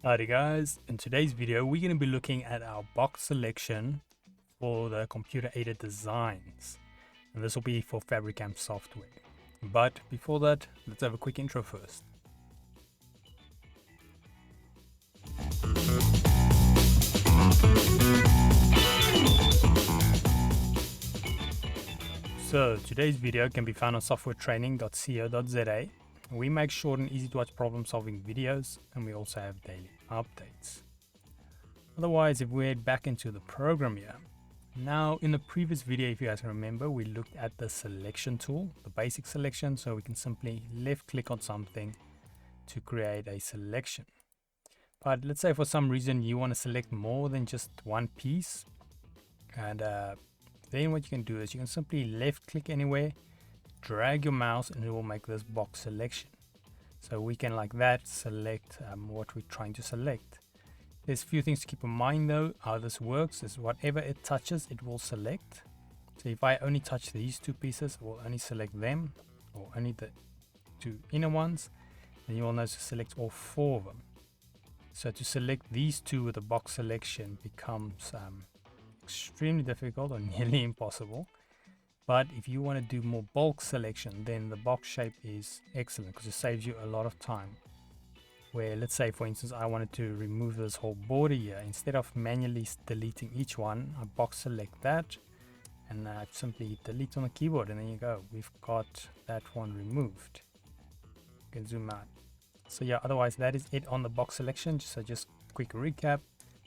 Alrighty guys, in today's video we're going to be looking at our box selection for the computer aided designs, and this will be for FabriCAM software. But before that, let's have a quick intro first. So today's video can be found on softwaretraining.co.za. We make short and easy to watch problem solving videos, and we also have daily updates. Otherwise, if we head back into the program here. Now in the previous video, if you guys remember, we looked at the selection tool, the basic selection, so we can simply left click on something to create a selection. But let's say for some reason you want to select more than just one piece, and then what you can do is you can simply left click anywhere, drag your mouse, and it will make this box selection. So we can, like that, select what we're trying to select. There's a few things to keep in mind though. How this works is whatever it touches, it will select. So if I only touch these two pieces, it will only select them, or only the two inner ones, and you will notice to select all four of them. So to select these two with the box selection becomes extremely difficult or nearly impossible. But if you want to do more bulk selection, then the box shape is excellent because it saves you a lot of time. Where, let's say for instance, I wanted to remove this whole border here, instead of manually deleting each one, I box select that and I simply delete on the keyboard, and there you go, we've got that one removed. You can zoom out. So yeah, otherwise that is it on the box selection. So just quick recap,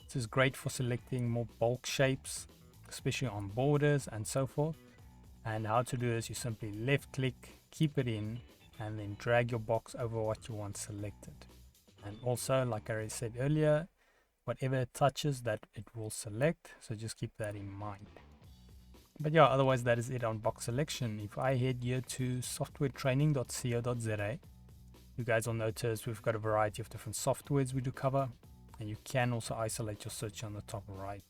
this is great for selecting more bulk shapes, especially on borders and so forth. And how to do is you simply left click, keep it in, and then drag your box over what you want selected. And also, like I already said earlier, whatever it touches, that it will select, so just keep that in mind. But yeah, otherwise that is it on box selection. If I head here to softwaretraining.co.za, you guys will notice we've got a variety of different softwares we do cover, and you can also isolate your search on the top right.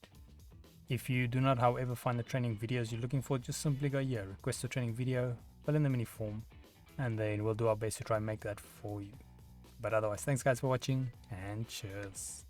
If you do not, however, find the training videos you're looking for, just simply go here, request a training video, fill in the mini form, and then we'll do our best to try and make that for you. But otherwise, thanks guys for watching, and cheers.